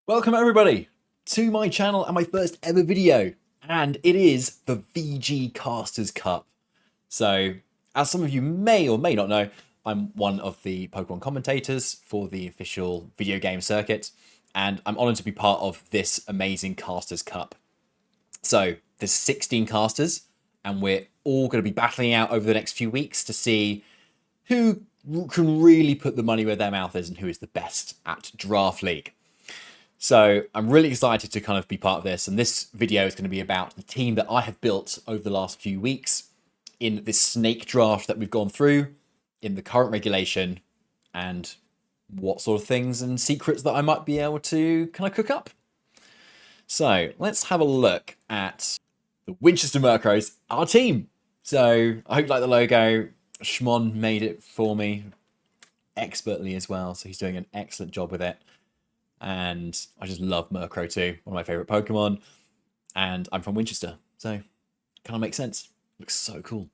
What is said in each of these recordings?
Welcome everybody to my channel and my first ever video, and it is the VG Casters Cup. So, as some of you may or may not know, I'm one of the Pokemon commentators for the official video game circuit, and I'm honoured to be part of this amazing Casters Cup. So, there's 16 casters, and we're all going to be battling out over the next few weeks to see who can really put the money where their mouth is and who is the best at Draft League. So I'm really excited to kind of be part of this, and this video is going to be about the team that I have built over the last few weeks in this snake draft that we've gone through, in the current regulation, and what sort of things and secrets that I might be able to kind of cook up. So let's have a look at the Winchester Murkrows, our team. So I hope you like the logo. Shmon made it for me expertly as well, so he's doing an excellent job with it. And I just love Murkrow too, one of my favourite Pokemon. And I'm from Winchester, so it kind of makes sense. Looks so cool.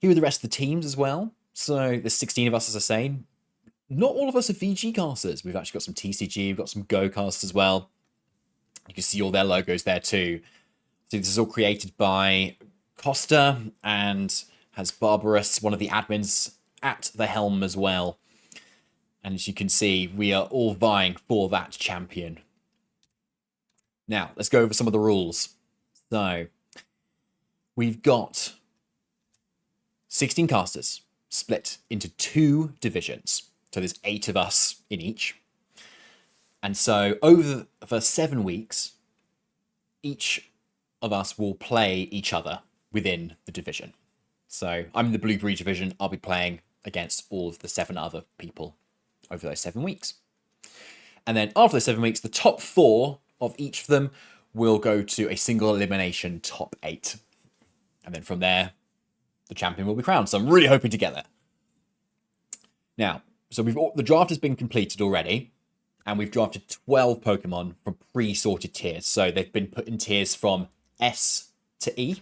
Here are the rest of the teams as well. So there's 16 of us, as I say. Not all of us are VG casters. We've actually got some TCG, we've got some Go casters as well. You can see all their logos there too. So this is all created by CASTER and has Barbarous, one of the admins, at the helm as well. And as you can see, we are all vying for that champion. Now, let's go over some of the rules. So, we've got 16 casters split into 2 divisions. So there's 8 of us in each. And so over the 7 weeks, each of us will play each other within the division. So I'm in the Blueberry division. I'll be playing against all of the 7 other people over those 7 weeks. And then after those 7 weeks, the top 4 of each of them will go to a single elimination top 8. And then from there, the champion will be crowned. So I'm really hoping to get there. Now, so the draft has been completed already, and we've drafted 12 Pokemon from pre-sorted tiers. So they've been put in tiers from S to E.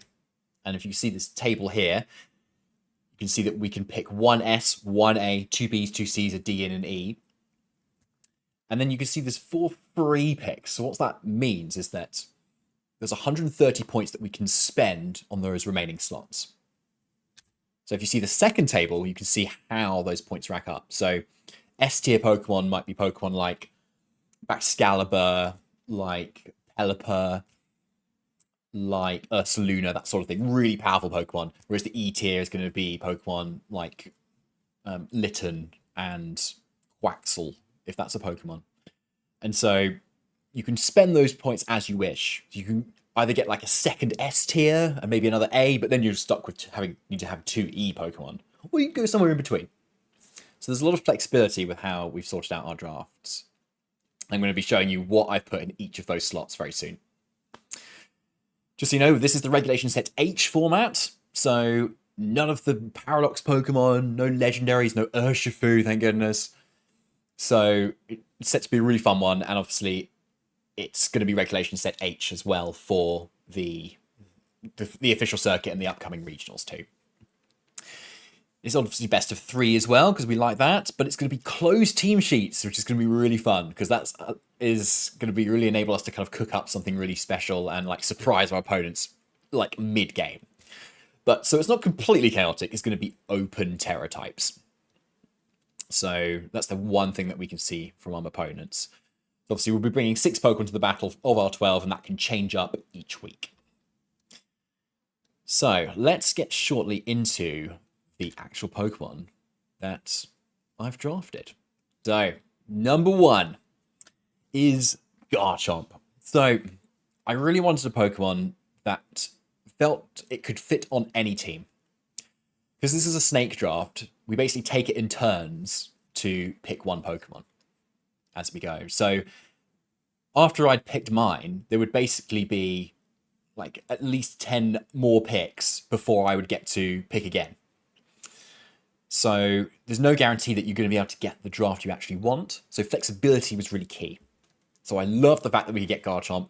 And if you see this table here, you can see that we can pick 1 S, 1 A, 2 Bs, 2 Cs, a D, and an E. And then you can see there's 4 free picks. So what that means is that there's 130 points that we can spend on those remaining slots. So if you see the second table, you can see how those points rack up. So S tier Pokemon might be Pokemon like Baxcalibur, like Pelipper, like Ursaluna, that sort of thing. Really powerful Pokemon. Whereas the E tier is going to be Pokemon like Litten and Quaxel, if that's a Pokemon. And so you can spend those points as you wish. You can either get like a second S tier and maybe another A, but then you're stuck with need to have 2 E Pokemon. Or you can go somewhere in between. So there's a lot of flexibility with how we've sorted out our drafts. I'm going to be showing you what I've put in each of those slots very soon. Just so you know, this is the Regulation Set H format, so none of the Paradox Pokemon, no Legendaries, no Urshifu, thank goodness. So it's set to be a really fun one, and obviously it's going to be Regulation Set H as well for the official circuit and the upcoming regionals too. It's obviously best of 3 as well, because we like that, but it's going to be closed team sheets, which is going to be really fun, because that is going to be really enable us to kind of cook up something really special and like surprise our opponents like mid-game. But so it's not completely chaotic, it's going to be open Terra types. So that's the one thing that we can see from our opponents. So obviously we'll be bringing 6 Pokemon to the battle of our 12, and that can change up each week. So let's get shortly into the actual Pokemon that I've drafted. So, number 1 is Garchomp. So, I really wanted a Pokemon that felt it could fit on any team. Because this is a snake draft, we basically take it in turns to pick one Pokemon as we go. So, after I'd picked mine, there would basically be like at least 10 more picks before I would get to pick again. So there's no guarantee that you're going to be able to get the draft you actually want. So flexibility was really key. So I love the fact that we could get Garchomp,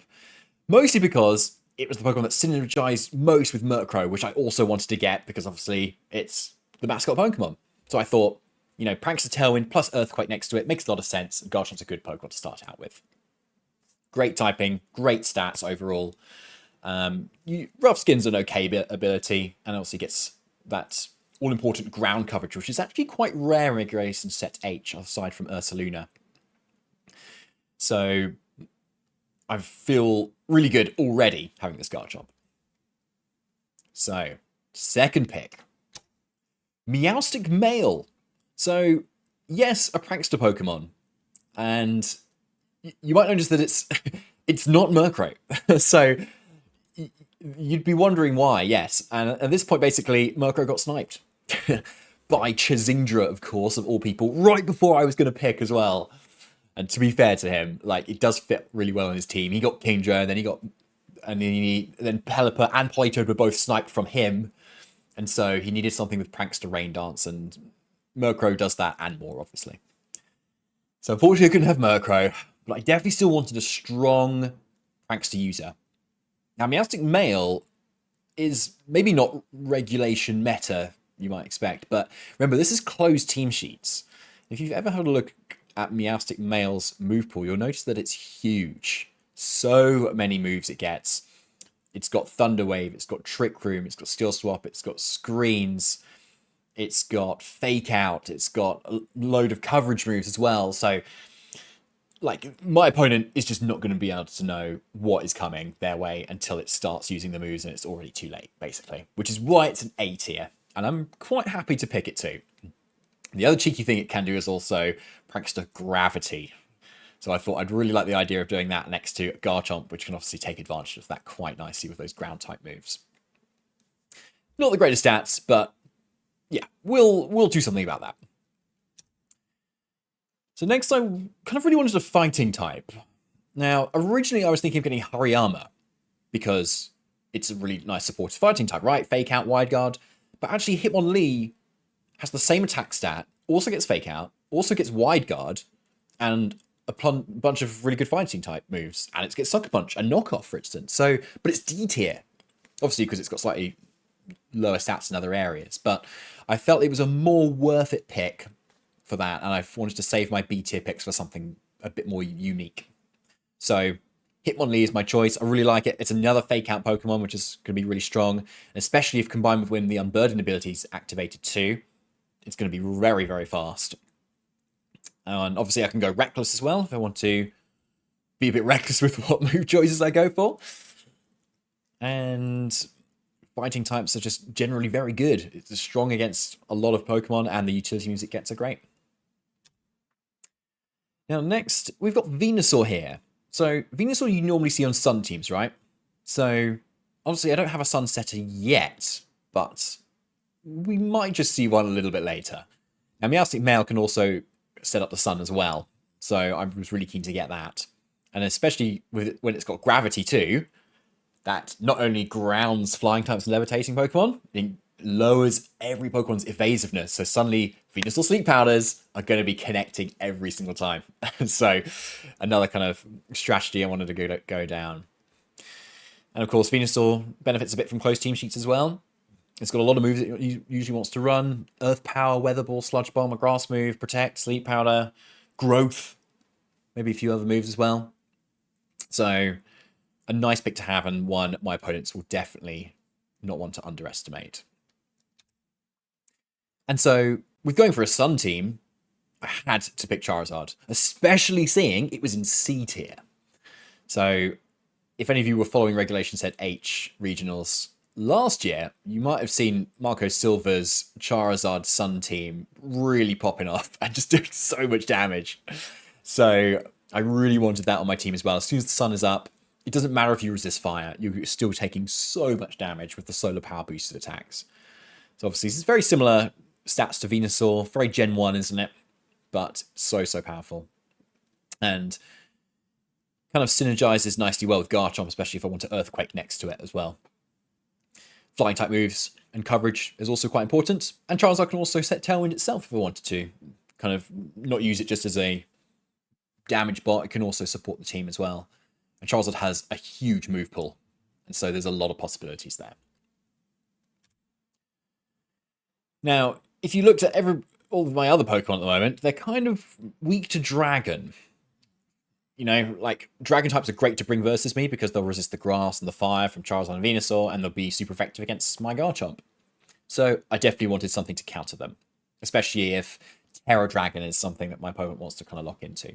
mostly because it was the Pokemon that synergized most with Murkrow, which I also wanted to get because obviously it's the mascot Pokemon. So I thought, you know, Prankster Tailwind plus Earthquake next to it makes a lot of sense, and Garchomp's a good Pokemon to start out with. Great typing, great stats overall. Rough Skin's an okay ability, and also gets that all-important ground coverage, which is actually quite rare in Regulation Set H, aside from Ursaluna. So I feel really good already having this Garchomp. So, second pick. Meowstic Male. So, yes, a prankster Pokemon. And you might notice that it's not Murkrow. So, you'd be wondering why, yes. And at this point, basically, Murkrow got sniped. By Chazindra, of course, of all people, right before I was going to pick as well. And to be fair to him, like, it does fit really well in his team. He got Kingdra, and then he got... And then Pelipper and Politoed were both sniped from him. And so he needed something with Prankster Rain Dance, and Murkrow does that and more, obviously. So unfortunately, I couldn't have Murkrow, but I definitely still wanted a strong Prankster user. Now, Meowstic Male is maybe not regulation meta, you might expect, but remember, this is closed team sheets. If you've ever had a look at Meowstic Male's move pool, you'll notice that it's huge. So many moves it gets. It's got Thunder Wave, it's got Trick Room, it's got Steel Swap, it's got Screens, it's got Fake Out, it's got a load of coverage moves as well. So, like, my opponent is just not going to be able to know what is coming their way until it starts using the moves, and it's already too late, basically. Which is why it's an A tier, and I'm quite happy to pick it too. The other cheeky thing it can do is also Prankster Gravity. So I thought I'd really like the idea of doing that next to Garchomp, which can obviously take advantage of that quite nicely with those ground-type moves. Not the greatest stats, but yeah, we'll do something about that. So next I kind of really wanted a fighting type. Now, originally I was thinking of getting Hariyama, because it's a really nice supportive fighting type, right? Fake Out, Wide Guard. But actually Hitmonlee has the same attack stat, also gets Fake Out, also gets Wide Guard, and a bunch of really good fighting type moves, and it gets Sucker Punch and Knockoff, for instance. So, but it's D tier, obviously, because it's got slightly lower stats in other areas. But I felt it was a more worth it pick for that, and I wanted to save my B tier picks for something a bit more unique. So, Hitmonlee is my choice. I really like it. It's another Fake Out Pokemon, which is going to be really strong, and especially if combined with when the Unburden ability is activated too, it's going to be very, very fast. And obviously I can go reckless as well if I want to be a bit reckless with what move choices I go for. And fighting types are just generally very good. It's strong against a lot of Pokemon, and the utility moves it gets are great. Now next, we've got Venusaur here. So Venusaur you normally see on Sun teams, right? So obviously I don't have a Sun setter yet, but we might just see one a little bit later. Now Meowstic Male can also set up the Sun as well, so I was really keen to get that, and especially with when it's got Gravity too, that not only grounds flying types and levitating Pokemon, it lowers every Pokemon's evasiveness, so suddenly Venusaur Sleep Powders are going to be connecting every single time. So another kind of strategy I wanted to go down. And of course Venusaur benefits a bit from close team sheets as well. It's got a lot of moves it usually wants to run. Earth Power, Weather Ball, Sludge Bomb, a Grass move, Protect, Sleep Powder, Growth. Maybe a few other moves as well. So, a nice pick to have, and one my opponents will definitely not want to underestimate. And so, with going for a Sun team, I had to pick Charizard, especially seeing it was in C tier. So, if any of you were following Regulation Set H regionals last year, you might have seen Marco Silva's Charizard Sun team really popping off and just doing so much damage. So I really wanted that on my team as well. As soon as the Sun is up, it doesn't matter if you resist fire, you're still taking so much damage with the solar power boosted attacks. So obviously this is very similar stats to Venusaur, very Gen 1, isn't it? But so powerful. And kind of synergizes nicely well with Garchomp, especially if I want to Earthquake next to it as well. Flying type moves and coverage is also quite important. And Charizard can also set Tailwind itself if I wanted to. Kind of not use it just as a damage bot. It can also support the team as well. And Charizard has a huge move pool. And so there's a lot of possibilities there. Now, if you looked at all of my other Pokemon at the moment, they're kind of weak to Dragon. You know, like, dragon types are great to bring versus me because they'll resist the grass and the fire from Charizard and Venusaur, and they'll be super effective against my Garchomp. So I definitely wanted something to counter them, especially if Terra Dragon is something that my opponent wants to kind of lock into.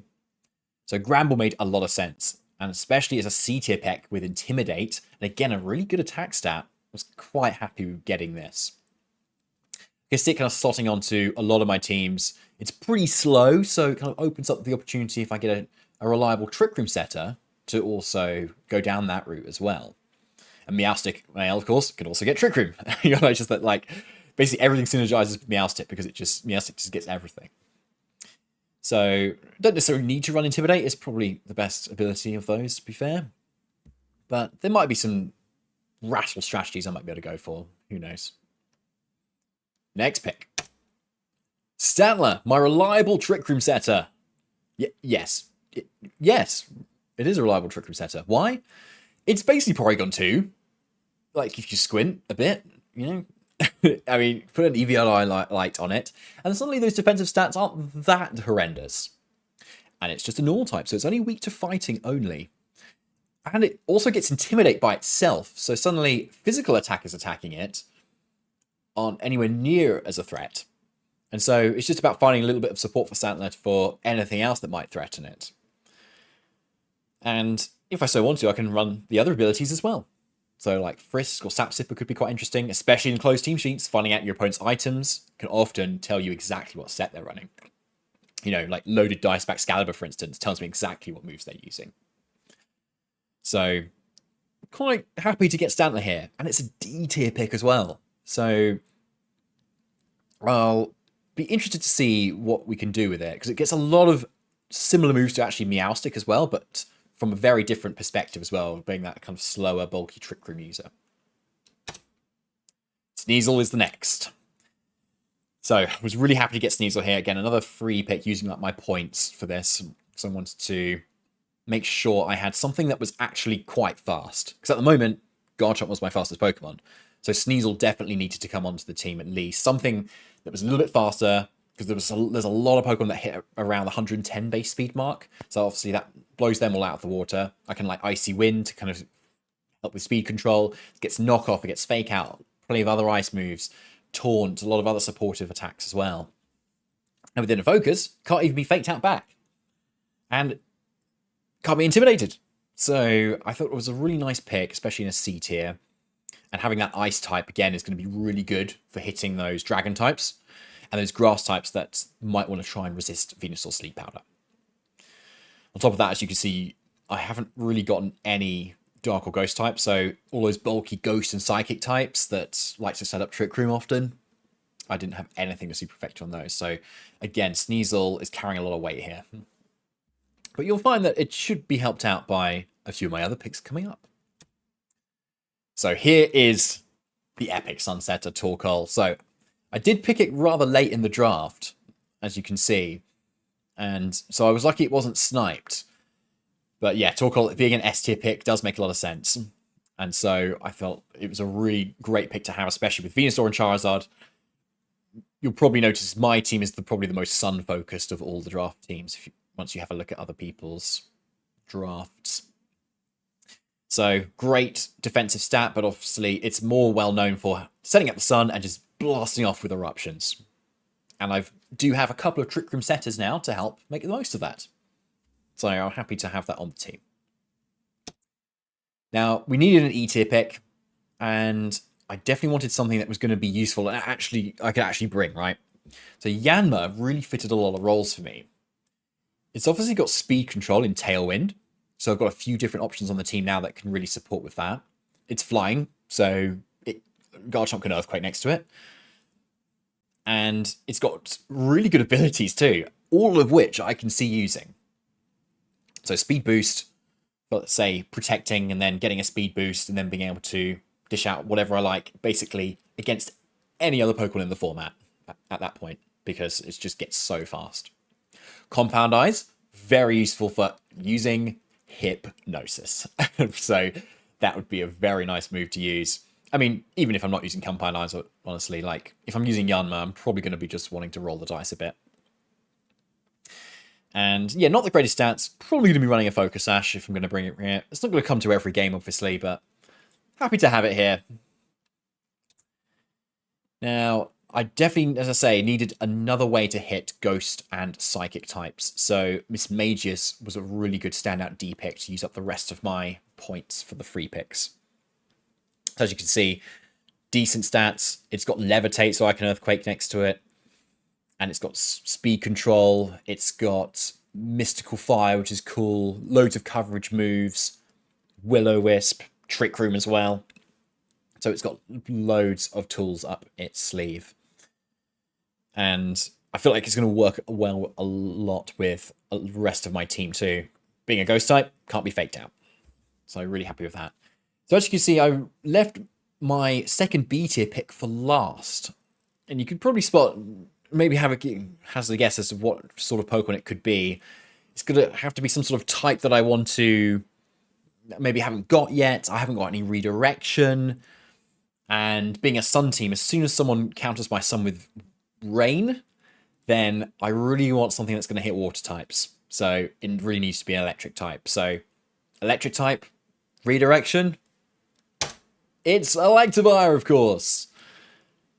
So Gramble made a lot of sense, and especially as a C-tier pick with Intimidate, and again, a really good attack stat, I was quite happy with getting this. Stick kind of slotting onto a lot of my teams. It's pretty slow, so it kind of opens up the opportunity if I get a reliable Trick Room setter to also go down that route as well. And Meowstic, well, of course, can also get Trick Room. You know, it's just that, like, basically everything synergizes with Meowstic because Meowstic just gets everything. So, don't necessarily need to run Intimidate. It's probably the best ability of those, to be fair. But there might be some rational strategies I might be able to go for. Who knows? Next pick. Stantler, my reliable Trick Room setter. Yes, it is a reliable Trick Room setter. Why? It's basically Porygon 2. Like, if you squint a bit, you know. I mean, put an EVLI light on it, and suddenly those defensive stats aren't that horrendous. And it's just a normal type, so it's only weak to fighting only. And it also gets Intimidate by itself, so suddenly physical attackers attacking it aren't anywhere near as a threat. And so it's just about finding a little bit of support for Stantler for anything else that might threaten it. And if I so want to, I can run the other abilities as well. So like Frisk or Sap Sipper could be quite interesting, especially in closed team sheets. Finding out your opponent's items can often tell you exactly what set they're running. You know, like Loaded Dice Back Excalibur, for instance, tells me exactly what moves they're using. So quite happy to get Stantler here. And it's a D tier pick as well. So I'll be interested to see what we can do with it, because it gets a lot of similar moves to actually Meowstic as well, but from a very different perspective as well, being that kind of slower, bulky Trick Room user. Sneasel is the next. So I was really happy to get Sneasel here. Again, another free pick using up my points for this. So I wanted to make sure I had something that was actually quite fast. Because at the moment, Garchomp was my fastest Pokemon. So Sneasel definitely needed to come onto the team at least. Something that was a little bit faster, because there's a lot of Pokemon that hit around the 110 base speed mark. So obviously that blows them all out of the water. I can like Icy Wind to kind of help with speed control. It gets Knock Off, it gets Fake Out, plenty of other ice moves, Taunt, a lot of other supportive attacks as well. And within a Focus, can't even be faked out back. And can't be intimidated. So I thought it was a really nice pick, especially in a C tier. And having that ice type, again, is going to be really good for hitting those dragon types and those grass types that might want to try and resist Venusaur Sleep Powder. On top of that, as you can see, I haven't really gotten any Dark or Ghost types, so all those bulky Ghost and Psychic types that like to set up Trick Room often, I didn't have anything to super effect on those. So again, Sneasel is carrying a lot of weight here. But you'll find that it should be helped out by a few of my other picks coming up. So here is the epic Sunsetter Torkoal. So I did pick it rather late in the draft, as you can see. And so I was lucky it wasn't sniped. But yeah, Torkoal being an S tier pick does make a lot of sense. And so I felt it was a really great pick to have, especially with Venusaur and Charizard. You'll probably notice my team is probably the most Sun-focused of all the draft teams, once you have a look at other people's drafts. So great defensive stat, but obviously it's more well known for setting up the Sun and just blasting off with eruptions. And I do have a couple of Trick Room setters now to help make the most of that. So I'm happy to have that on the team. Now, we needed an E tier pick, and I definitely wanted something that was going to be useful and I could actually bring, right? So Yanma really fitted a lot of roles for me. It's obviously got speed control in Tailwind, so I've got a few different options on the team now that can really support with that. It's flying, so Garchomp can Earthquake next to it. And it's got really good abilities too, all of which I can see using. So speed boost, let's say protecting and then getting a speed boost and then being able to dish out whatever I like, basically against any other Pokemon in the format at that point, because it just gets so fast. Compound Eyes, very useful for using Hypnosis. So that would be a very nice move to use. I mean, even if I'm not using Compound Eyes, honestly, like if I'm using Yanma, I'm probably going to be just wanting to roll the dice a bit. And yeah, not the greatest stats. Probably going to be running a Focus Ash if I'm going to bring it here. It's not going to come to every game, obviously, but happy to have it here. Now, I definitely, as I say, needed another way to hit Ghost and Psychic types. So Miss Magius was a really good standout D pick to use up the rest of my points for the free picks. So as you can see, decent stats. It's got Levitate, so I can Earthquake next to it. And it's got Speed Control. It's got Mystical Fire, which is cool. Loads of coverage moves. Will-O-Wisp. Trick Room as well. So it's got loads of tools up its sleeve. And I feel like it's going to work well a lot with the rest of my team too. Being a Ghost type, can't be faked out. So I'm really happy with that. So as you can see, I left my second B tier pick for last. And you could probably spot, maybe have a hazard a guess as to what sort of Pokemon it could be. It's going to have to be some sort of type that I want to, maybe haven't got yet. I haven't got any redirection. And being a Sun team, as soon as someone counters my Sun with Rain, then I really want something that's going to hit water types. So it really needs to be an electric type. So electric type, redirection, it's Electivire, of course.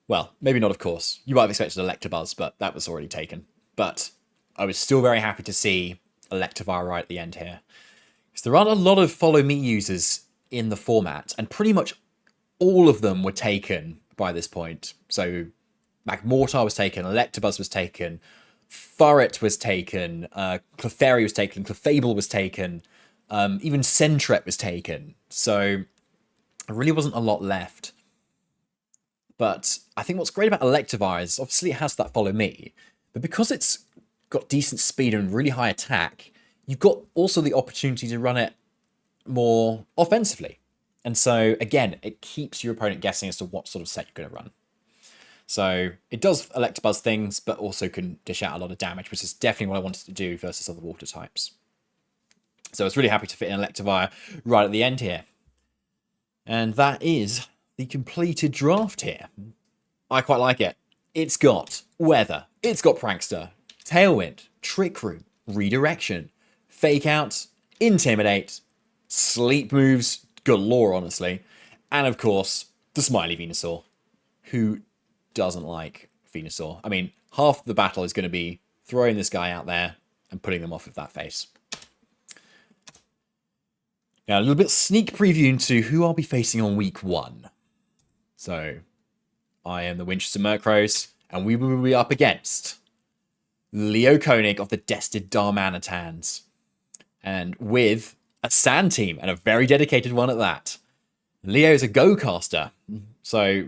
Well, maybe not of course. You might have expected Electabuzz, but that was already taken. But I was still very happy to see Electivire right at the end here. Because there aren't a lot of Follow Me users in the format, and pretty much all of them were taken by this point. So Magmortar was taken, Electabuzz was taken, Furret was taken, Clefairy was taken, Clefable was taken, even Sentret was taken. So there really wasn't a lot left. But I think what's great about Electivire is obviously it has that Follow Me, but because it's got decent speed and really high attack, you've got also the opportunity to run it more offensively. And so, again, it keeps your opponent guessing as to what sort of set you're going to run. So it does Electabuzz things, but also can dish out a lot of damage, which is definitely what I wanted to do versus other water types. So I was really happy to fit in Electivire right at the end here. And that is the completed draft here. I quite like it. It's got Weather, it's got Prankster, Tailwind, Trick Room, Redirection, Fake Out, Intimidate, Sleep moves galore, honestly. And of course, the Smiley Venusaur. Who doesn't like Venusaur? I mean, half the battle is going to be throwing this guy out there and putting them off with that face. Now, a little bit sneak preview into who I'll be facing on week 1. So, I am the Winchester Murkrows, and we will be up against Leo Koenig of the Destined Darmanitans. And with a Sand team, and a very dedicated one at that. Leo's a Go-Caster, so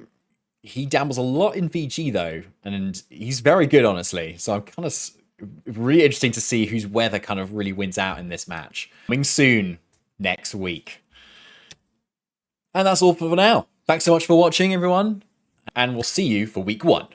he dabbles a lot in VG though, and he's very good, honestly. So I'm kind of really interesting to see whose Weather kind of really wins out in this match. Coming soon next week. And that's all for now. Thanks so much for watching, everyone, and we'll see you for week 1.